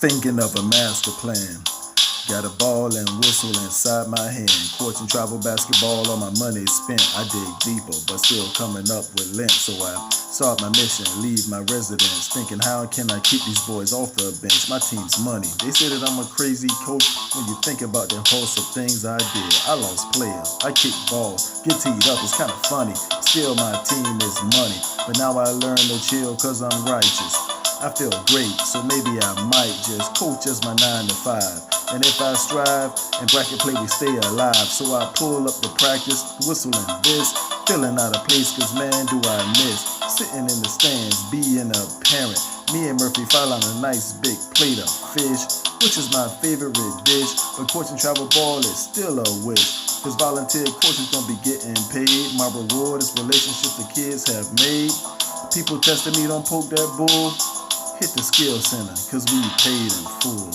Thinking of a master plan. Got a ball and whistle inside my hand. Courts and travel basketball, all my money spent. I dig deeper, but still coming up with lint. So I start my mission, leave my residence. Thinking, how can I keep these boys off the bench? My team's money. They say that I'm a crazy coach. When you think about the host of things I did, I lost players, I kicked balls, get teed up, it's kinda funny. Still my team is money. But now I learn to chill cause I'm righteous. I feel great, so maybe I might just coach as my 9 to 5. And if I strive, in bracket play we stay alive. So I pull up the practice, whistling this, feeling out of place, cause man do I miss sitting in the stands, being a parent. Me and Murphy file on a nice big plate of fish, which is my favorite dish. But coaching travel ball is still a wish, cause volunteer coaches don't be getting paid. My reward is relationships the kids have made. People testing me, don't poke that bull. Hit the skill center, cause we paid in full.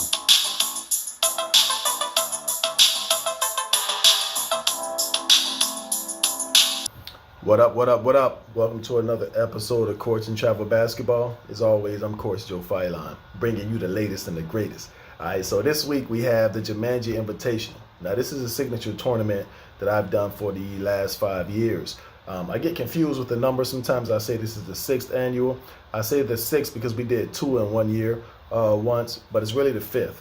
What up, what up, what up? Welcome to another episode of Coarching Travel Basketball. As always, I'm Coach Joe Filon, bringing you the latest and the greatest. All right, so this week we have the Jamanji Invitational. Now, this is a signature tournament that I've done for the last 5 years. I get confused with the numbers. Sometimes I say this is the 6th annual. I say the 6th because we did 2 in 1 year once, but it's really the 5th.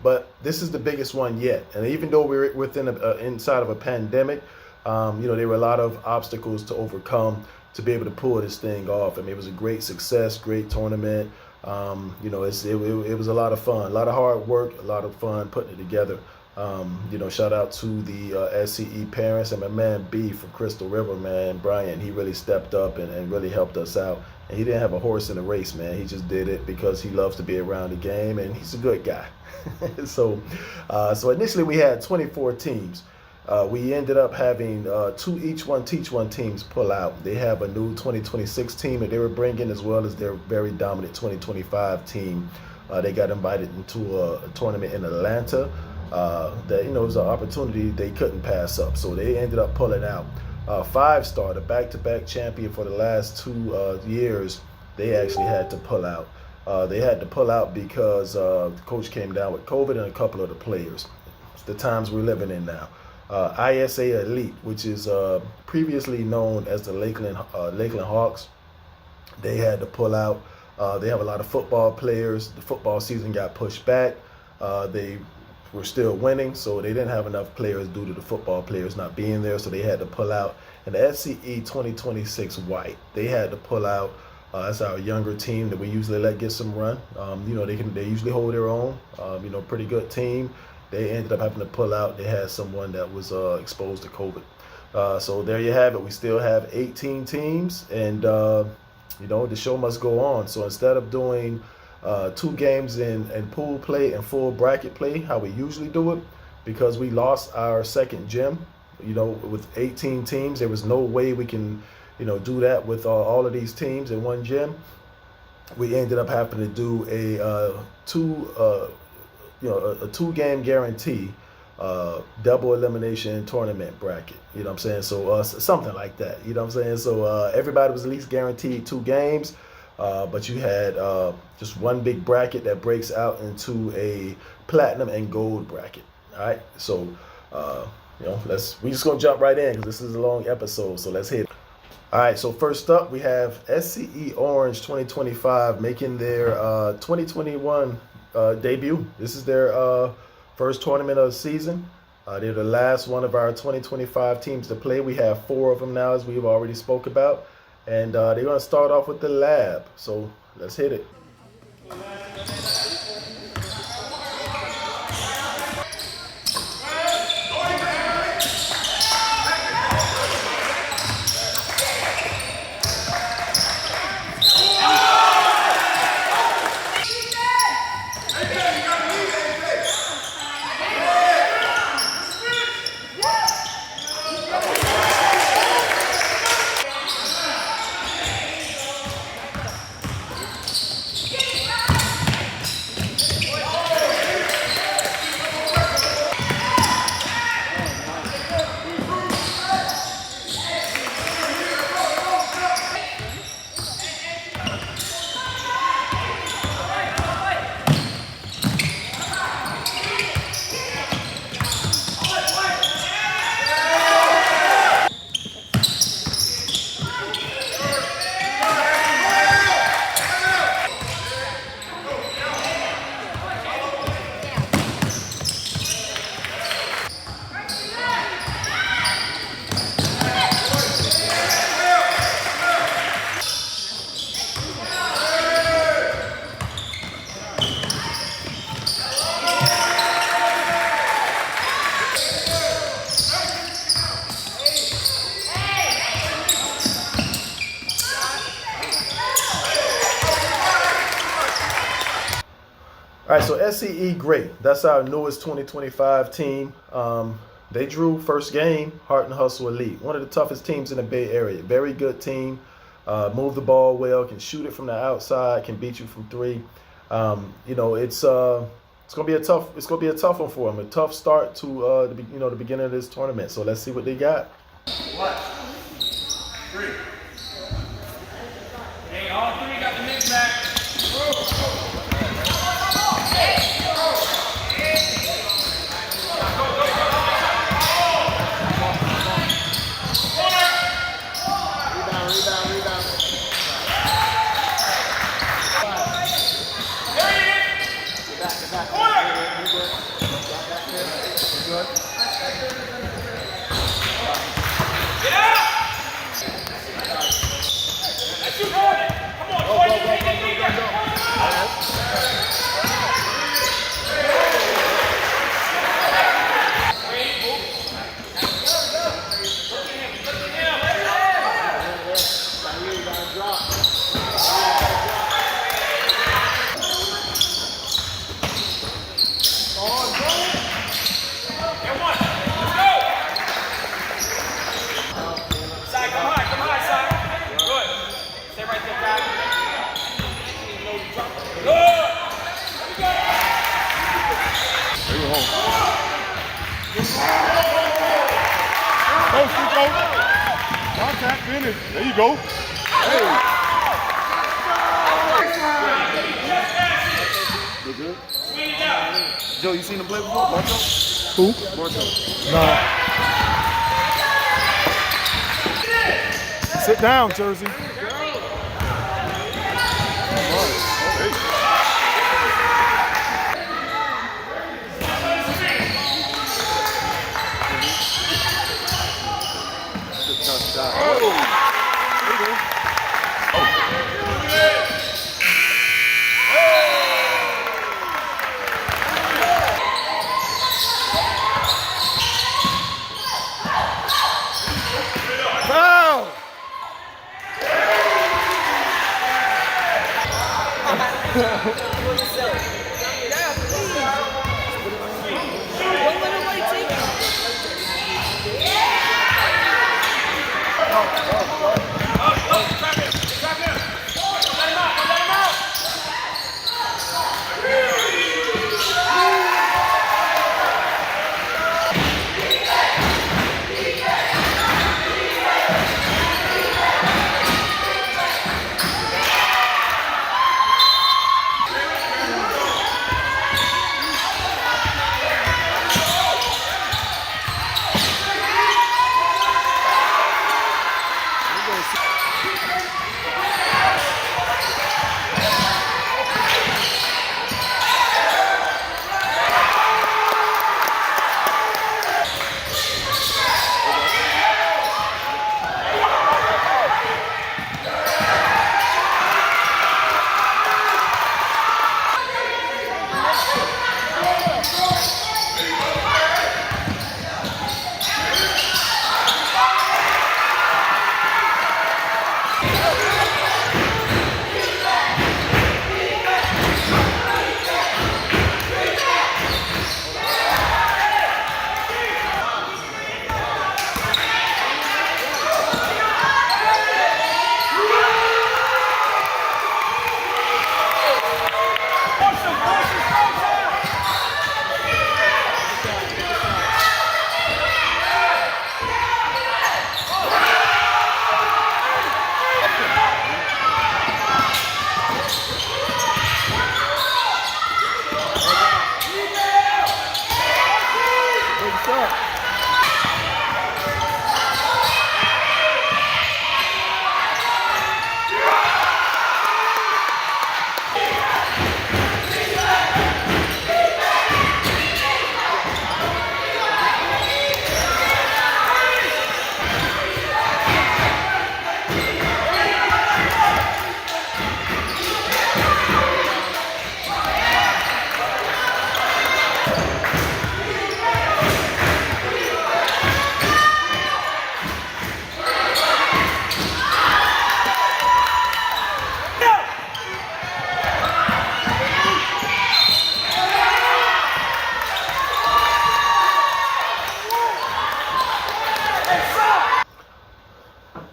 But this is the biggest one yet. And even though we're inside of a pandemic, there were a lot of obstacles to overcome to be able to pull this thing off. I mean, it was a great success, great tournament. It was a lot of fun, a lot of hard work, a lot of fun putting it together. Shout out to the SCE parents and my man B from Crystal River, man, Brian. He really stepped up and really helped us out. And he didn't have a horse in the race, man. He just did it because he loves to be around the game, and he's a good guy. So initially we had 24 teams. We ended up having 2 each one teach one teams pull out. They have a new 2026 team that they were bringing, as well as their very dominant 2025 team. They got invited into a tournament in Atlanta. It was an opportunity they couldn't pass up, so they ended up pulling out. 5-star, the back-to-back champion for the last 2 years, they actually had to pull out. They had to pull out because the coach came down with COVID and a couple of the players. It's the times we're living in now. ISA Elite, which is previously known as the Lakeland Hawks, they had to pull out. They have a lot of football players. The football season got pushed back. They were still winning, so they didn't have enough players due to the football players not being there, so they had to pull out. And the SCE 2026 White, they had to pull out. That's our younger team that we usually let get some run. They usually hold their own. Pretty good team. They ended up having to pull out. They had someone that was exposed to COVID. So there you have it. We still have 18 teams, and the show must go on. So instead of doing 2 games in pool play and full bracket play, how we usually do it, because we lost our second gym, with 18 teams, there was no way we can, do that with all of these teams in one gym. We ended up having to do a 2-game guarantee, double elimination tournament bracket. You know what I'm saying? So something like that. You know what I'm saying? So everybody was at least guaranteed 2 games. But you had just one big bracket that breaks out into a platinum and gold bracket. All right, so we just gonna jump right in because this is a long episode. So let's hit it. All right, so first up we have SCE Orange 2025 making their 2021 debut. This is their first tournament of the season. They're the last one of our 2025 teams to play. We have 4 of them now, as we've already spoke about. And they're going to start off with the lab. So let's hit it. All right, so SCE Great. That's our newest 2025 team. They drew first game, Heart and Hustle Elite. One of the toughest teams in the Bay Area. Very good team. Move the ball well, can shoot it from the outside, can beat you from three. It's gonna be a tough one for them. A tough start to the beginning of this tournament. So let's see what they got. What? 3. Hey, all 3 got the mix back. Contact finish. There you go. Hey. You good? Joe, you seen him play before? Marco? Who? Marco. No. Sit down, Jersey.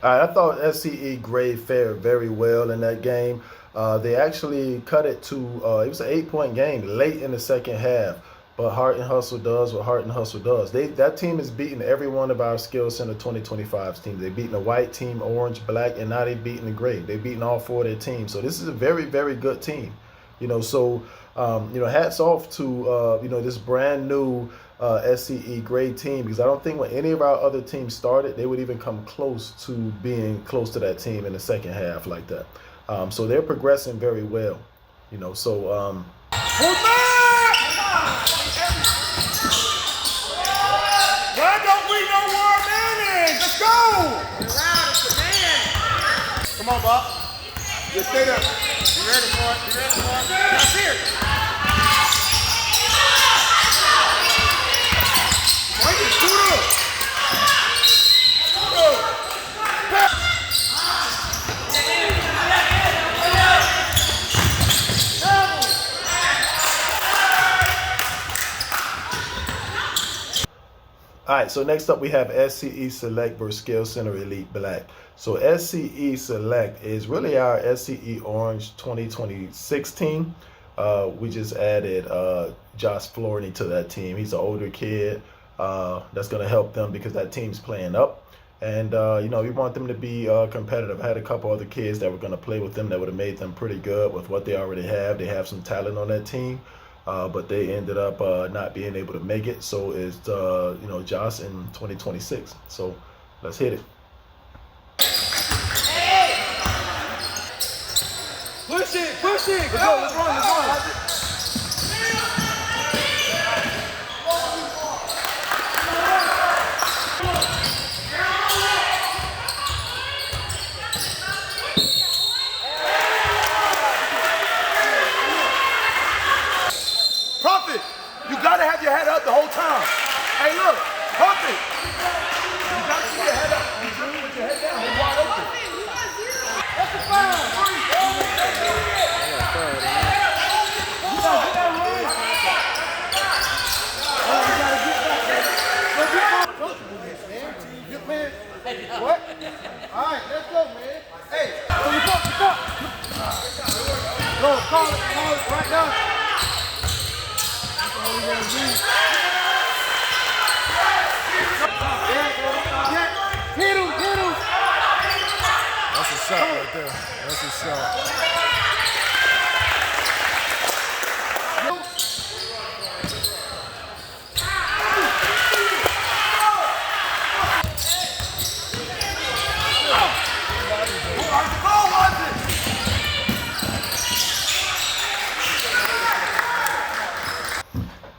All right, I thought SCE Gray fared very well in that game. They actually cut it to it was an 8-point game late in the second half. But Heart and Hustle does what Heart and Hustle does. That team is beating every one of our Skill Center 2025's teams. They're beating the white team, orange, black, and now they're beating the gray. They're beating all four of their teams. So this is a very, very good team. So hats off to this brand new SCE Gray team, because I don't think when any of our other teams started, they would even come close to being close to that team in the second half like that. So they're progressing very well. Why don't we know where our man is? Let's go! Come on, Bob. Just stay there. You ready for it? You ready for it? Now here. Why you shoot up? All right, so next up we have SCE Select versus Skill Center Elite Black. So SCE Select is really our SCE Orange 2026 team. We just added Josh Flourney to that team. He's an older kid that's going to help them because that team's playing up. And, we want them to be competitive. I had a couple other kids that were going to play with them that would have made them pretty good with what they already have. They have some talent on that team. But they ended up not being able to make it. So it's Josh in 2026. So let's hit it. Push it, push it. Let's go, let's run, let's run. Prophet, you gotta have your head up the whole time. Hey, look, Prophet, you gotta keep your head up. You should put your head down, he's wide open. That's the foul. What? All right, let's go, man. Hey, what's up? Go, call it right now. Hit him. That's a shot right there. That's a shot.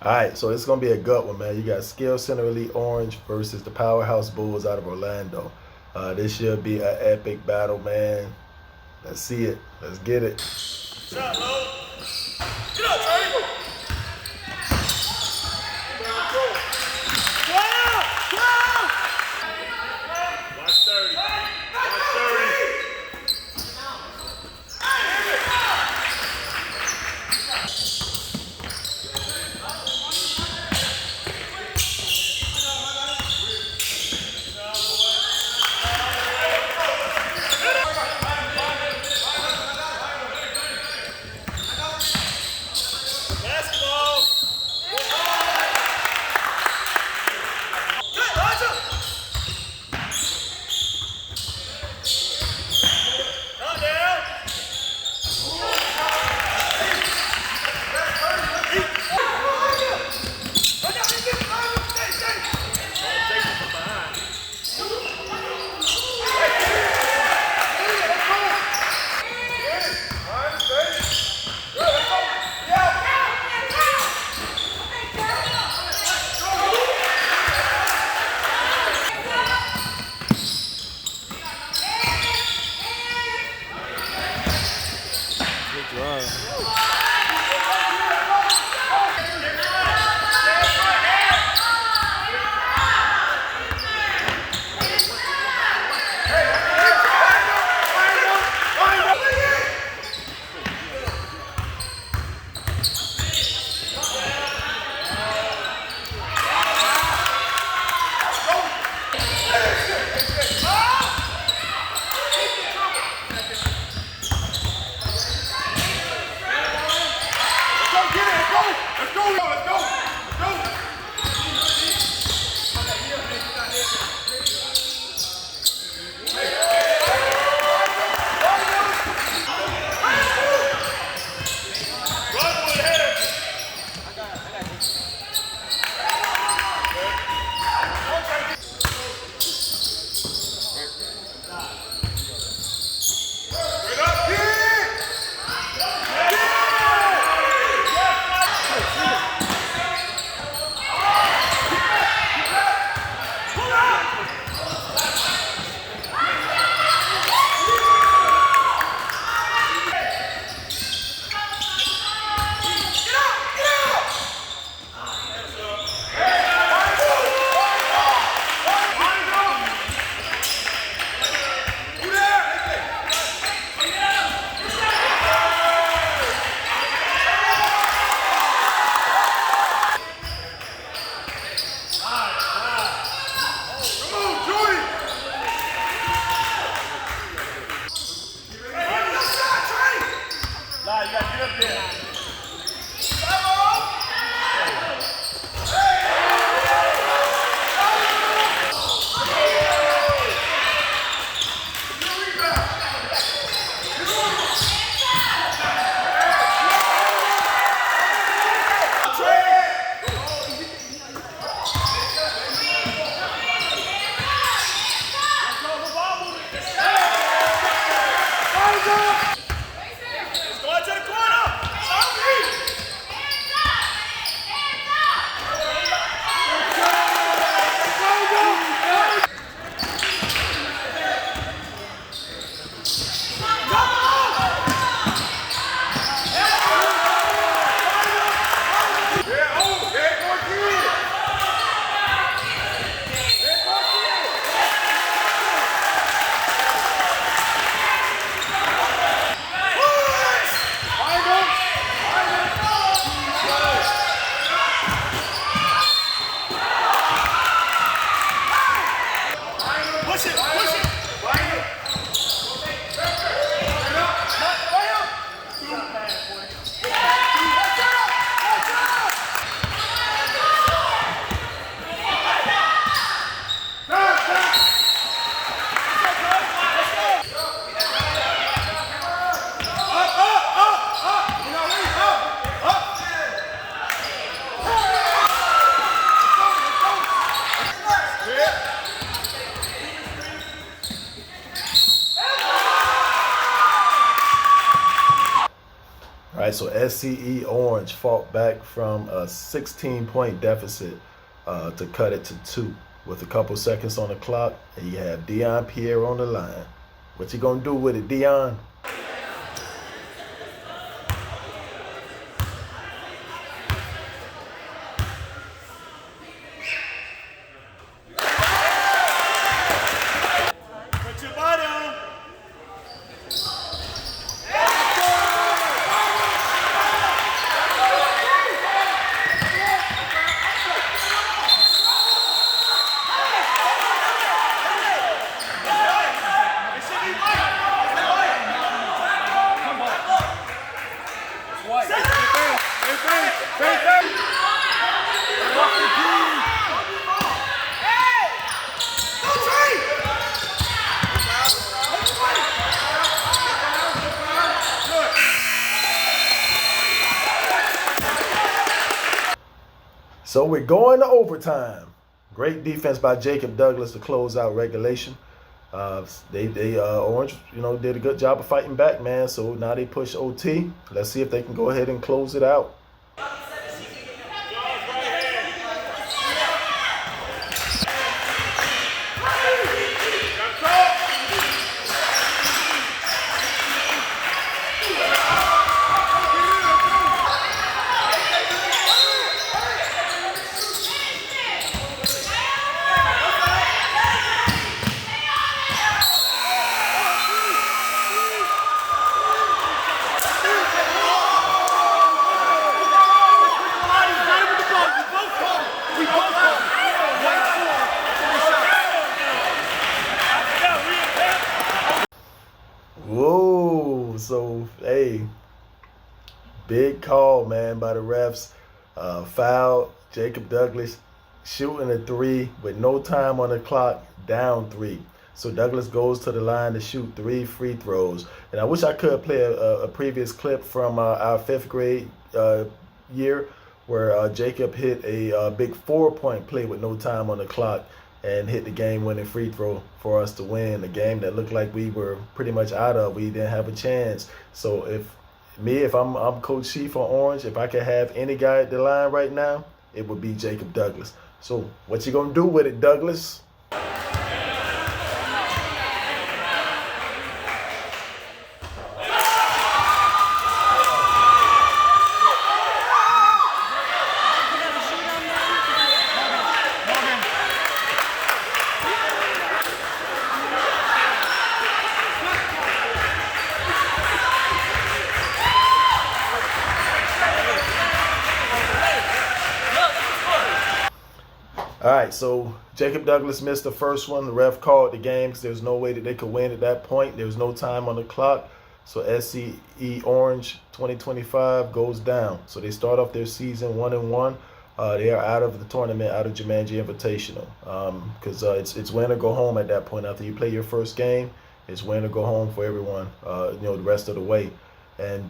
All right, so it's going to be a gut one, man. You got Skill Center Elite Orange versus the Powerhouse Bulls out of Orlando. This should be an epic battle, man. Let's see it. Let's get it. Shot low. Get up, Trey. Watch 30. Watch 30. All right, so SCE Orange fought back from a 16-point deficit to cut it to 2 with a couple seconds on the clock, and you have Dion Pierre on the line. What you gonna do with it, Dion? Put your body on. So we're going to overtime. Great defense by Jacob Douglas to close out regulation. Orange, did a good job of fighting back, man. So now they push OT. Let's see if they can go ahead and close it out. Big call, man, by the refs. Foul, Jacob Douglas shooting a three with no time on the clock, down three. So Douglas goes to the line to shoot 3 free throws. And I wish I could play a previous clip from our 5th grade year where Jacob hit a big 4-point play with no time on the clock and hit the game-winning free throw for us to win a game that looked like we were pretty much out of. We didn't have a chance. So if I'm Coach Chief on Orange, if I could have any guy at the line right now, it would be Jacob Douglas. So what you gonna do with it, Douglas? All right, so Jacob Douglas missed the first one. The ref called the game because there was no way that they could win at that point. There was no time on the clock. So SCE Orange 2025 goes down. So they start off their season 1-1. They are out of the tournament, out of Jamanji Invitational, because it's win or go home at that point. After you play your first game, it's win or go home for everyone. The rest of the way, and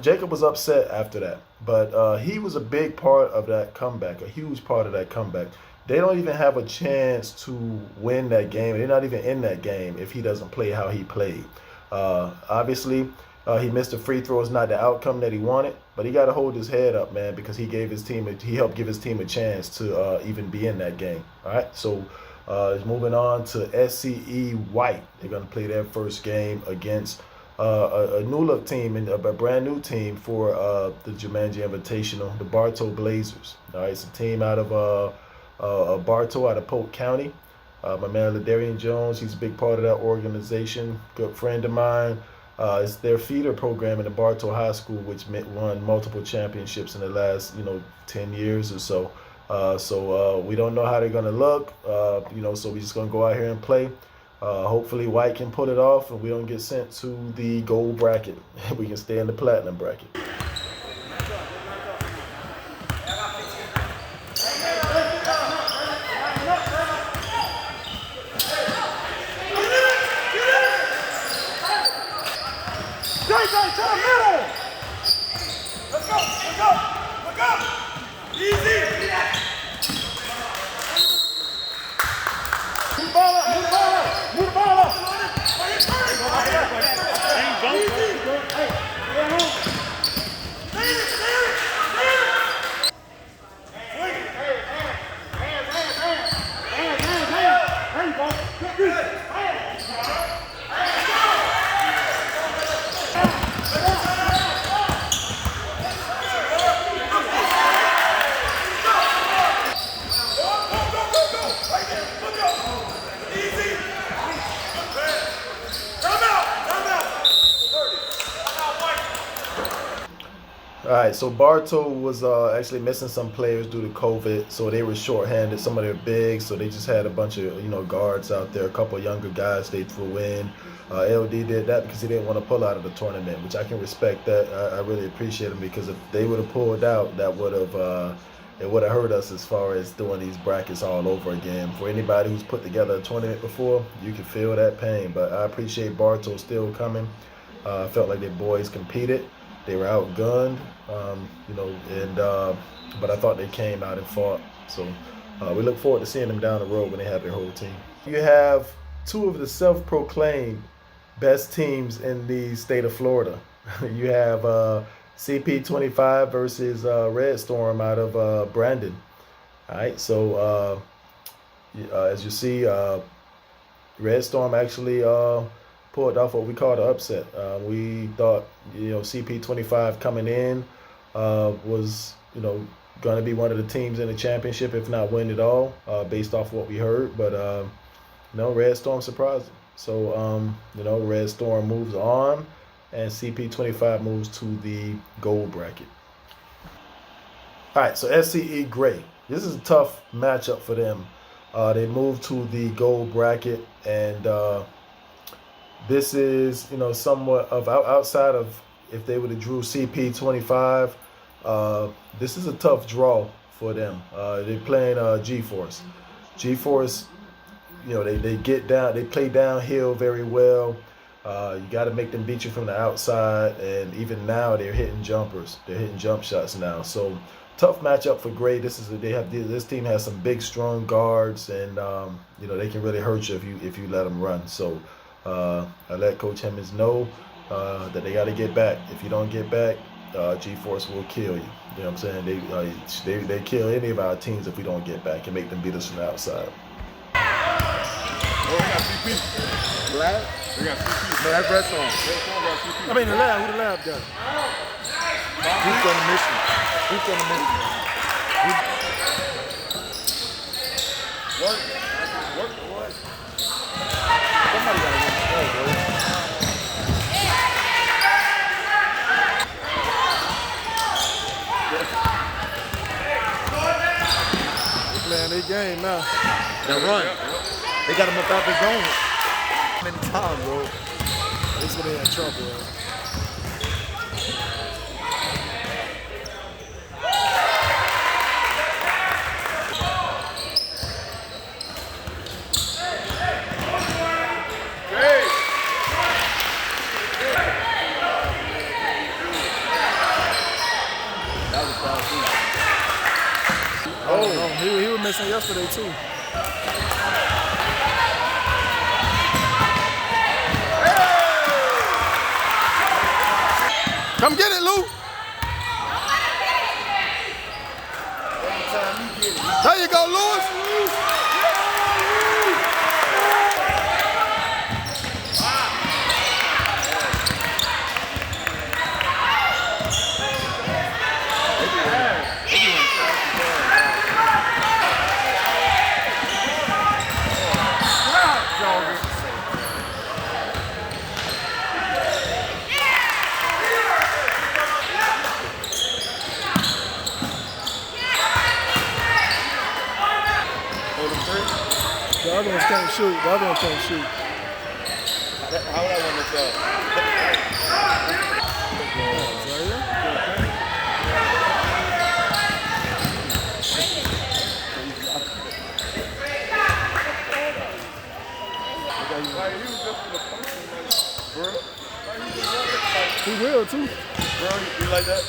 Jacob was upset after that, but he was a big part of that comeback, a huge part of that comeback. They don't even have a chance to win that game. They're not even in that game if he doesn't play how he played. Obviously, he missed the free throws, not the outcome that he wanted, but he got to hold his head up, man, because he helped give his team a chance to even be in that game. All right, so moving on to SCE White. They're going to play their first game against a new look team and a brand new team for the Jumanji Invitational, the Bartow Blazers. All right, it's a team out of Bartow, out of Polk County. My man Ladarian Jones, he's a big part of that organization. Good friend of mine. It's their feeder program in the Bartow High School, which won multiple championships in the last 10 years or so. So we don't know how they're gonna look. So we're just gonna go out here and play. Hopefully White can pull it off and we don't get sent to the gold bracket. We can stay in the platinum bracket. All right, so Bartow was actually missing some players due to COVID, so they were shorthanded. Some of their bigs, so they just had a bunch of guards out there. A couple of younger guys they threw in. LD did that because he didn't want to pull out of the tournament, which I can respect that. I really appreciate him because if they would have pulled out, that would have it would have hurt us as far as doing these brackets all over again. For anybody who's put together a tournament before, you can feel that pain. But I appreciate Bartow still coming. I felt like their boys competed. They were outgunned, but I thought they came out and fought. So we look forward to seeing them down the road when they have their whole team. You have two of the self-proclaimed best teams in the state of Florida. You have CP25 versus Red Storm out of Brandon. All right, so as you see, Red Storm actually pulled off what we call the upset. We thought, CP25 coming in was, going to be one of the teams in the championship, if not win it all, based off what we heard. But, Red Storm surprised them. So, Red Storm moves on, and CP25 moves to the gold bracket. All right, so SCE Gray. This is a tough matchup for them. They moved to the gold bracket, and this is, somewhat of outside of, if they would have drew CP 25, this is a tough draw for them. They're playing G-Force. G-Force, you know, they get down, they play downhill very well. You got to make them beat you from the outside, and even now they're hitting jumpers. They're hitting jump shots now. So tough matchup for Gray. This team has some big, strong guards, and you know, they can really hurt you if you let them run. So I let Coach Hemmings know that they got to get back. If you don't get back, G-Force will kill you. You know what I'm saying? They kill any of our teams if we don't get back and make them beat us from the outside. Oh, we got CP. Lab? We got CP. No, that's Red Song. I mean, the lab. Who the lab got? Who's on the mission? Who's on the mission? Work. Somebody got to win the show, bro. Man, they game now. That run. They got him up out the zone many times, bro. That's what they had trouble with. He was missing yesterday too. Come get it, Lou. There you go, Lewis. The other one can't shoot. The other one can't shoot. How would I want to go? He will too. Bro, you like that?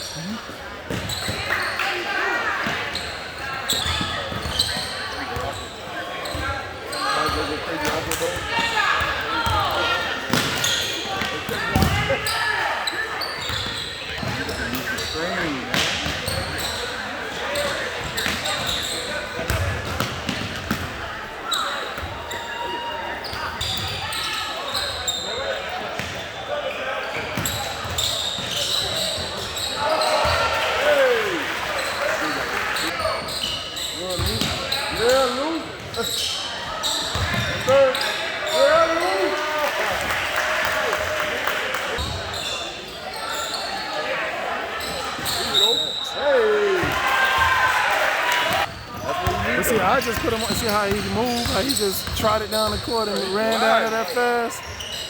See, I just put him on. See how he moved? How he just trotted down the court and ran down there that fast?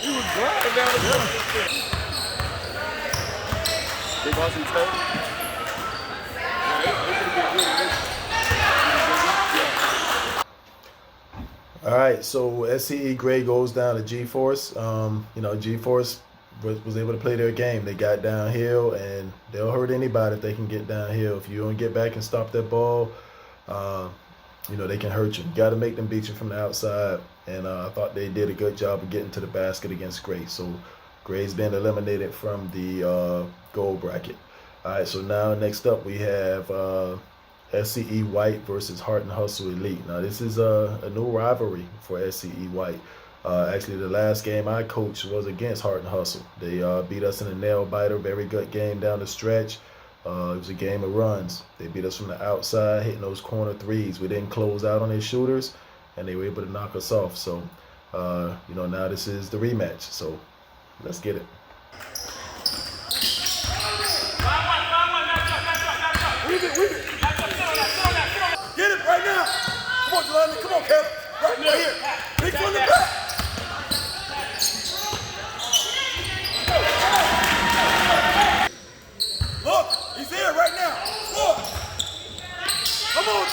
He was driving down the court. They lost his toe. All right, so SCE Gray goes down to G-Force. You know, G-Force was able to play their game. They got downhill, and they'll hurt anybody if they can get downhill. If you don't get back and stop that ball, you know, they can hurt you. You got to make them beat you from the outside, and I thought they did a good job of getting to the basket against Gray. So Gray's been eliminated from the gold bracket. All right, so now next up we have SCE White versus Heart and Hustle Elite. Now this is a new rivalry for SCE White. Actually, the last game I coached was against Heart and Hustle. They beat us in a nail biter, very good game down the stretch. It was a game of runs. They beat us from the outside, hitting those corner threes. We didn't close out on their shooters, and they were able to knock us off. So, you know, now this is the rematch. So, let's get it. Get it right now. Come on, Jelani. Come on, Kevin. Right here. Big from the back.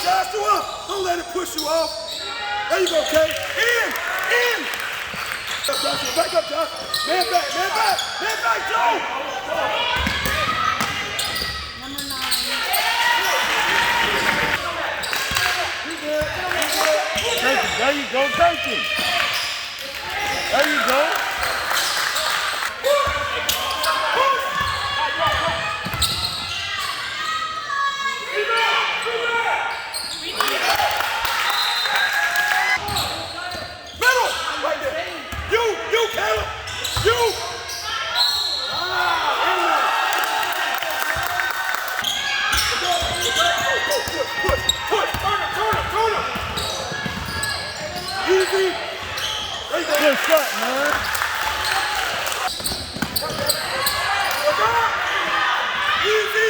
Josh, do up. Don't let it push you off. There you go, Kay. In. Back up, Josh. Man back, Joe. Number 9. Take it. There you go. Take it. There you go. Middle. Right there. You, Caleb. You. Push. Turn him. Easy. There you go. Good shot, man. Easy.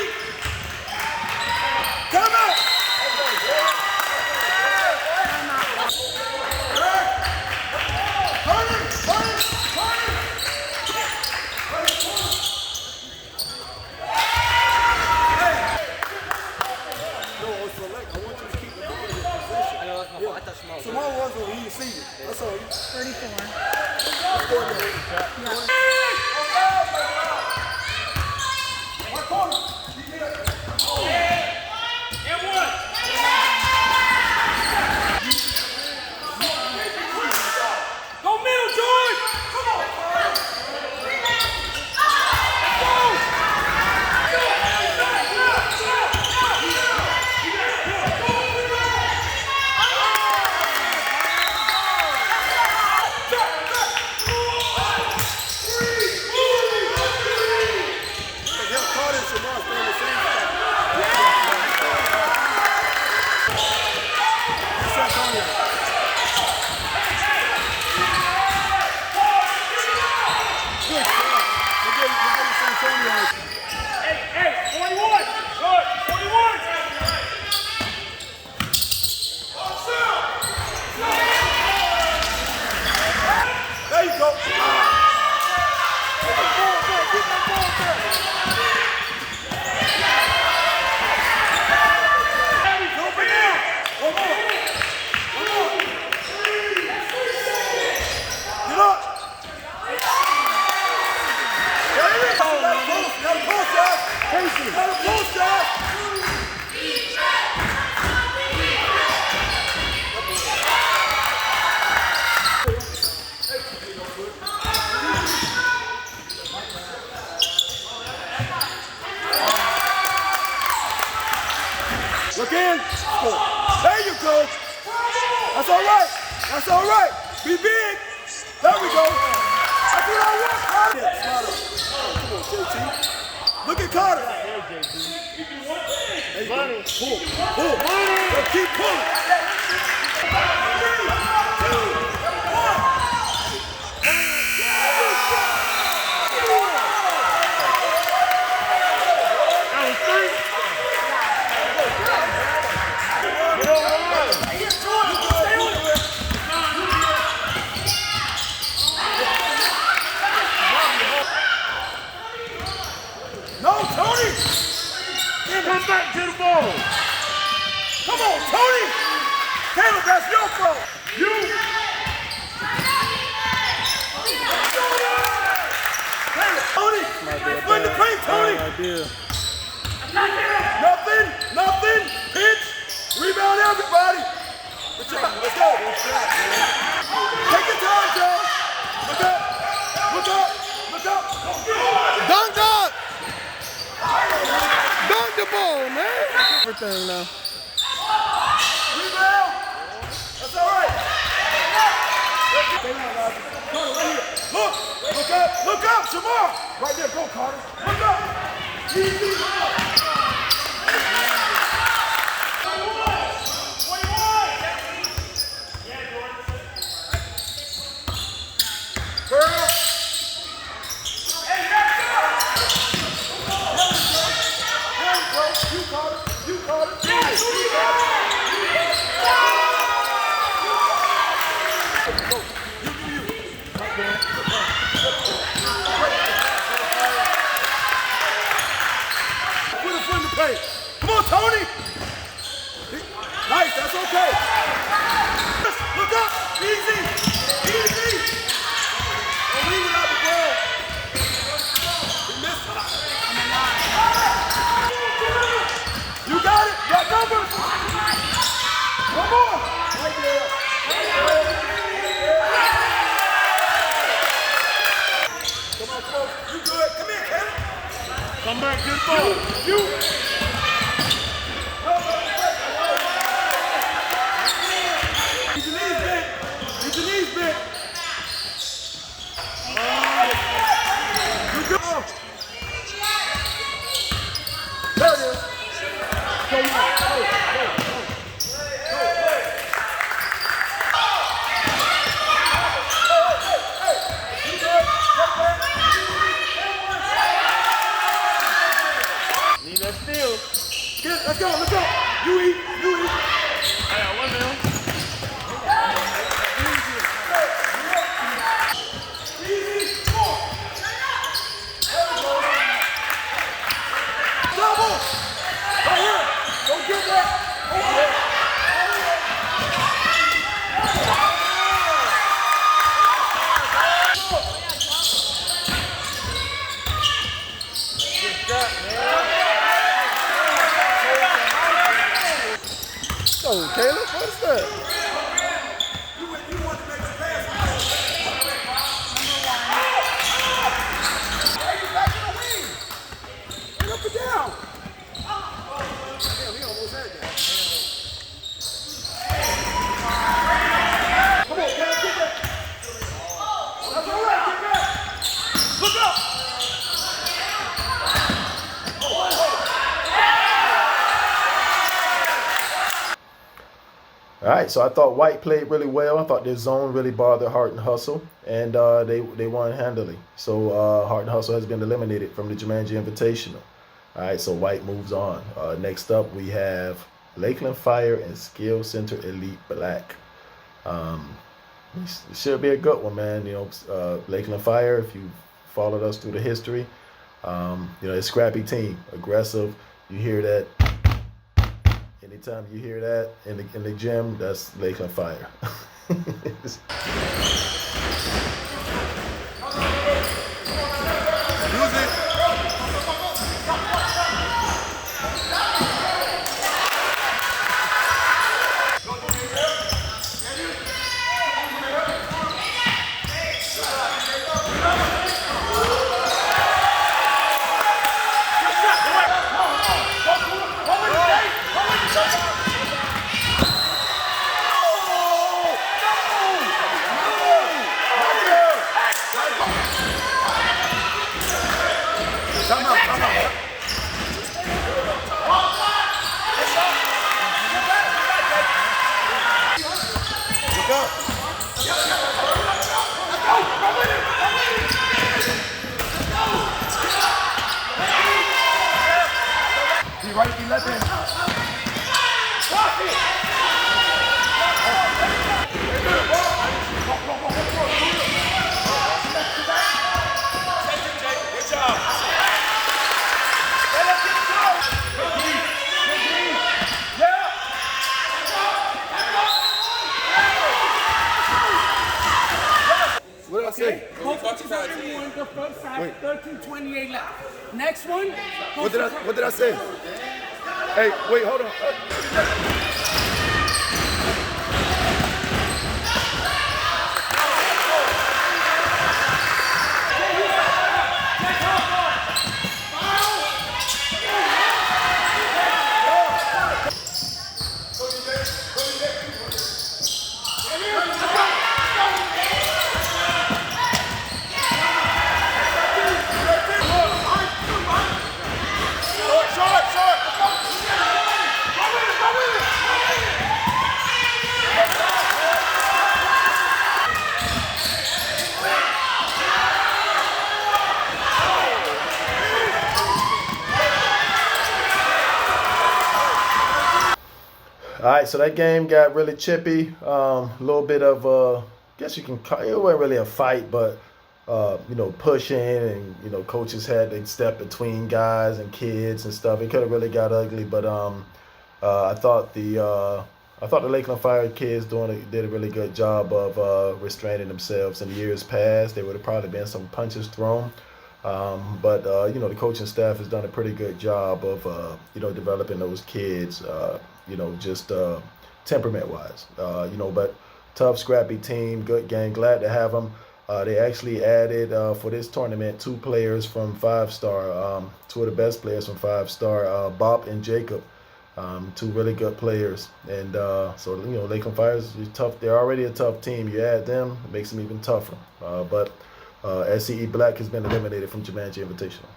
Come out. Turn him. Tomorrow was when he received it. That's all. 34. Go middle, George! Come on! There you go. Look in. There you go. That's all right. Be big. There we go. That's what I want, Carter. Yeah, come on, JT. Look at Carter. There you go. Pull. Go, keep pulling. 3, 2, 1. No, Tony! Come back to the ball! Come on, Tony! Caleb, that's your fault! You! Caleb, Tony! Split the paint, Tony! Nothing! Pitch! Rebound, everybody! Good job, let's go! Take your time, Joe! Look up! Dunk up! Dunk the ball, man. Everything now. Rebound! That's all right! Look up, Shamar! Right there, go, Carter. Look up! Easy! Girl! You caught it. Put a foot in the paint. Come on, Tony. okay. Look up. Easy. Easy. Don't leave it out the ball. We missed it. You got it. Got numbers. One more. Right there. Come on, folks. You good. Come here, Caleb. Come back, get the ball. You. Get your knees bent. Get your knees bent. You go. There it is. Go now. Go. Need that steal. Let's go. Let's go. You eat. You eat. I got one now. Easy. Four. Double. Right here. Don't get that. Over there. Oh, Caleb, what's that? You want to make a pass. Back in the wing. Get up and down. Damn, he almost had that. Come on, Cam, get back. That's all right, get back. Look up. All right, so I thought White played really well. I thought their zone really bothered Heart and Hustle, and they won handily. So Heart and Hustle has been eliminated from the Jumanji Invitational. All right, so White moves on. Next up, we have Lakeland Fire and Skill Center Elite Black. It should be a good one, man. You know, Lakeland Fire, if you followed us through the history, you know, it's a scrappy team, aggressive. You hear that. Anytime you hear that in the gym, that's Lakeland Fire. Use it. Come on, come on. Look up. He right, he left hand. Good job. What did I say? Both coaches have won the first half, 13-28 left. Next one. What did I say? Hey, wait, hold on. All right, so that game got really chippy. A little bit of, I guess you can call it wasn't really a fight, but you know, pushing and you know, coaches had to step between guys and kids and stuff. It could have really got ugly, but I thought the I thought the Lakeland Fire kids did a really good job of restraining themselves. In years past, there would have probably been some punches thrown. But the coaching staff has done a pretty good job of developing those kids, just temperament-wise. But tough, scrappy team, good game. Glad to have them. They actually added for this tournament 2 players from 5-star, 2 of the best players from 5-star, Bob and Jacob. 2 really good players, and so Lakeland Fire is tough. They're already a tough team. You add them, it makes them even tougher. But SCE Black has been eliminated from Jamanji Invitational.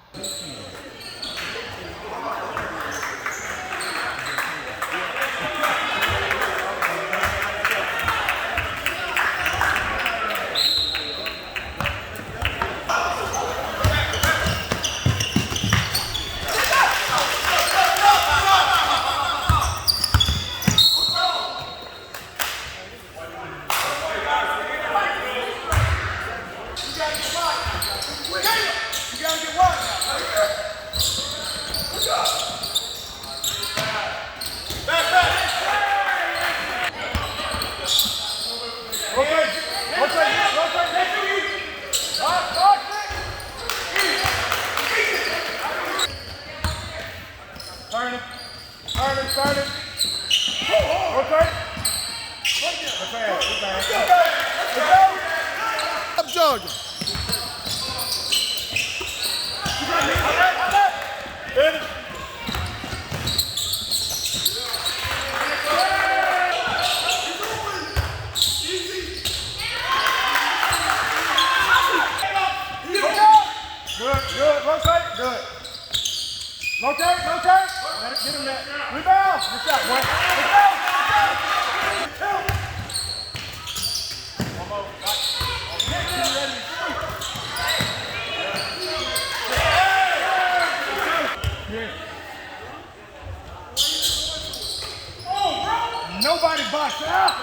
Nobody box out.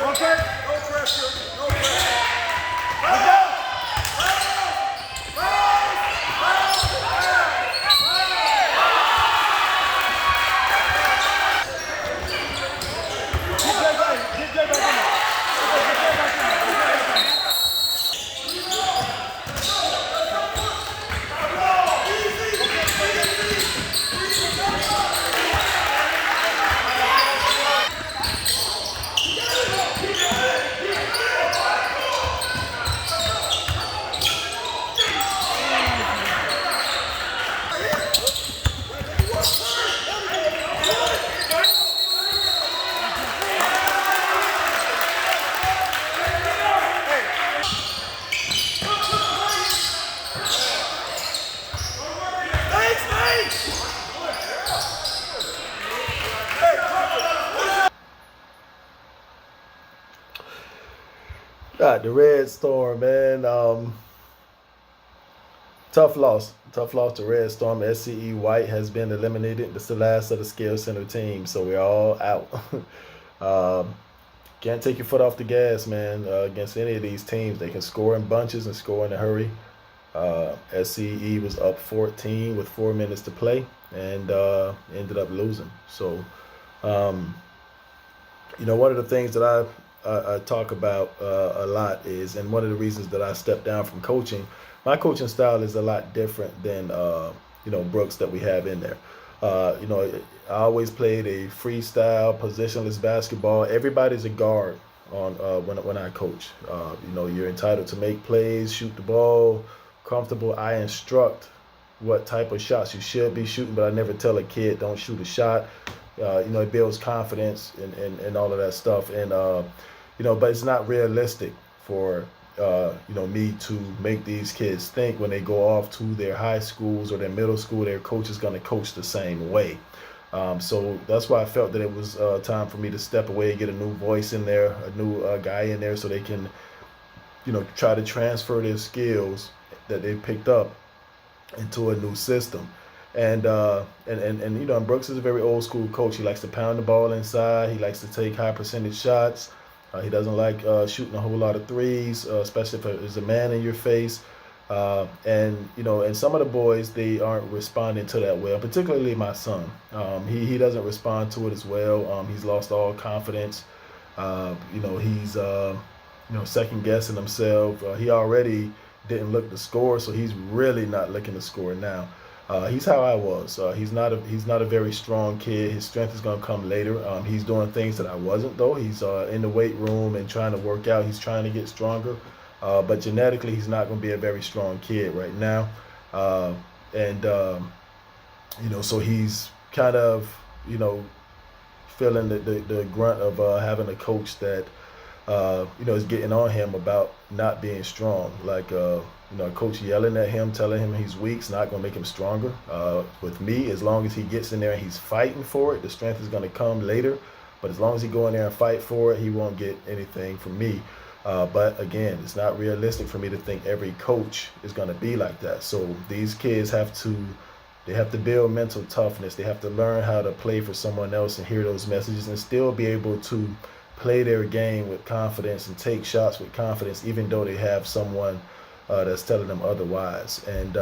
Okay. No pressure. No pressure. Let's go. The Red Storm, man. Tough loss. Tough loss to Red Storm. SCE White has been eliminated. This is the last of the Skill Center team, so we're all out. Can't take your foot off the gas, man, against any of these teams. They can score in bunches and score in a hurry. SCE was up 14 with 4 minutes to play and ended up losing. So, one of the things that I talk about a lot is, and one of the reasons that I stepped down from coaching, my coaching style is a lot different than Brooks that we have in there. I always played a freestyle, positionless basketball. Everybody's a guard on when I coach. You're entitled to make plays, shoot the ball, comfortable. I instruct what type of shots you should be shooting, but I never tell a kid don't shoot a shot. It builds confidence and all of that stuff. And, but it's not realistic for, me to make these kids think when they go off to their high schools or their middle school, their coach is going to coach the same way. So that's why I felt that it was time for me to step away and get a new voice in there, a new guy in there, so they can, try to transfer their skills that they picked up into a new system. And Brooks is a very old school coach. He likes to pound the ball inside. He likes to take high percentage shots. He doesn't like shooting a whole lot of threes, especially if there's a man in your face. And some of the boys, they aren't responding to that well, particularly my son. He doesn't respond to it as well. He's lost all confidence. He's second guessing himself. He already didn't look to score, so he's really not looking to score now. He's how I was. He's not a very strong kid. His strength is gonna come later. He's doing things that I wasn't though. He's in the weight room and trying to work out. He's trying to get stronger. But genetically, he's not going to be a very strong kid right now. And so he's kind of, feeling the grunt of having a coach that, is getting on him about not being strong. Like, a coach yelling at him, telling him he's weak, is not going to make him stronger. With me, as long as he gets in there and he's fighting for it, the strength is going to come later. But as long as he go in there and fight for it, he won't get anything from me. But again, it's not realistic for me to think every coach is going to be like that. So these kids have to build mental toughness. They have to learn how to play for someone else and hear those messages and still be able to play their game with confidence and take shots with confidence, even though they have someone that's telling them otherwise. And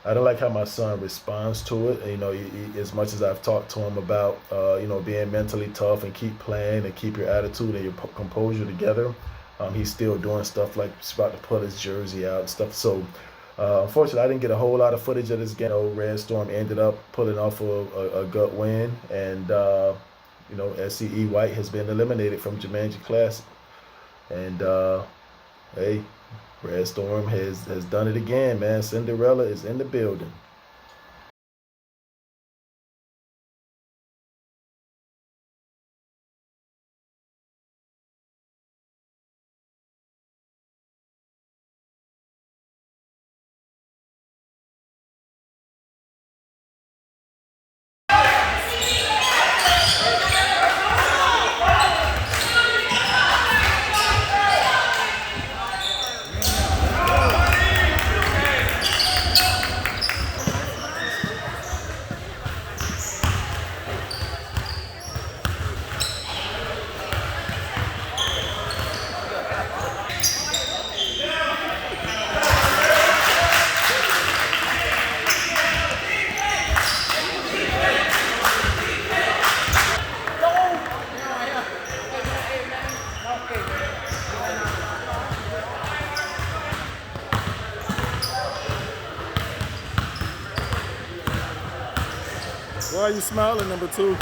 I don't like how my son responds to it. As much as I've talked to him about, being mentally tough and keep playing and keep your attitude and your composure together, he's still doing stuff like he's about to put his jersey out and stuff. So, unfortunately, I didn't get a whole lot of footage of this game. Red Storm ended up pulling off a gut win, and SCE White has been eliminated from Jumanji Classic. And hey, Red Storm has done it again, man. Cinderella is in the building. Why are you smiling, number 2?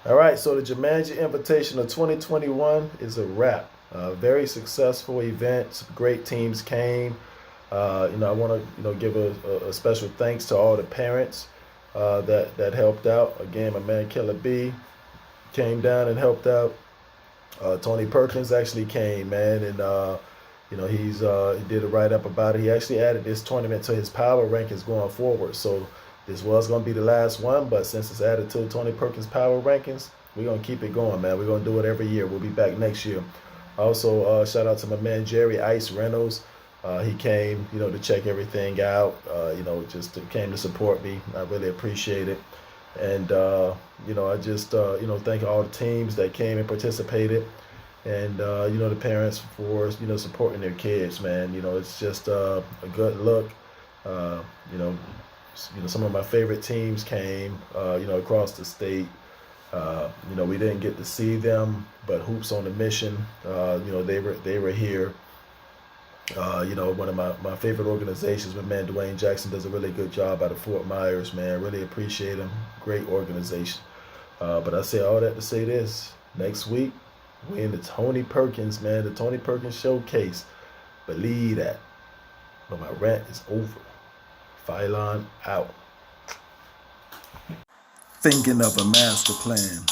All right, so the Jamanji Invitational 2021 is a wrap. Very successful event. Some great teams came. I want to give a special thanks to all the parents that helped out. Again, my man Killer B came down and helped out. Tony Perkins actually came, man, and he did a write up about it. He actually added this tournament to his power rankings going forward. So this was going to be the last one, but since it's added to Tony Perkins power rankings, we're going to keep it going, man. We're going to do it every year. We'll be back next year. Also, shout out to my man Jerry Ice Reynolds. He came, to check everything out, just came to support me. I really appreciate it. And, I just, thank all the teams that came and participated. And, the parents for, supporting their kids, man. It's just a good look. Some of my favorite teams came, across the state. We didn't get to see them, but Hoops on the Mission, they were here. One of my favorite organizations, my man Dwayne Jackson does a really good job out of Fort Myers, man. Really appreciate him. Great organization. But I say all that to say this. Next week, we're in the Tony Perkins, man. The Tony Perkins Showcase. Believe that. But my rant is over. Phylon out. Thinking of a master plan.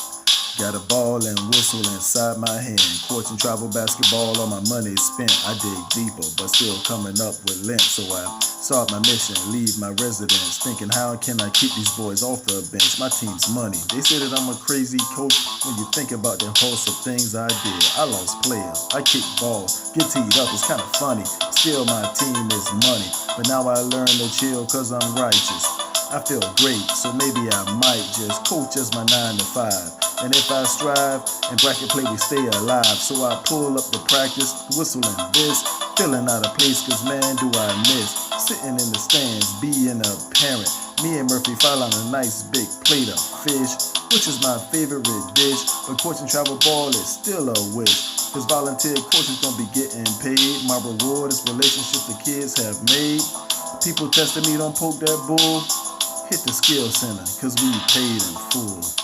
Got a ball and whistle inside my hand. Coarching travel basketball, all my money spent. I dig deeper, but still coming up with lint. So I start my mission, leave my residence. Thinking how can I keep these boys off the bench? My team's money. They say that I'm a crazy coach. When you think about the host of things I did. I lost players, I kick balls, get teed up, it's kind of funny. Still my team is money. But now I learn to chill cause I'm righteous. I feel great, so maybe I might just coach as my 9 to 5. And if I strive, in bracket play we stay alive. So I pull up the practice, whistling this, Feeling out of place, cause man, do I miss sitting in the stands, being a parent. Me and Murphy file on a nice big plate of fish, which is my favorite dish. But coaching travel ball is still a wish, cause volunteer coaches don't be getting paid. My reward is relationships the kids have made. People testing me, don't poke that bull. Hit the skill center, cause we paid in full.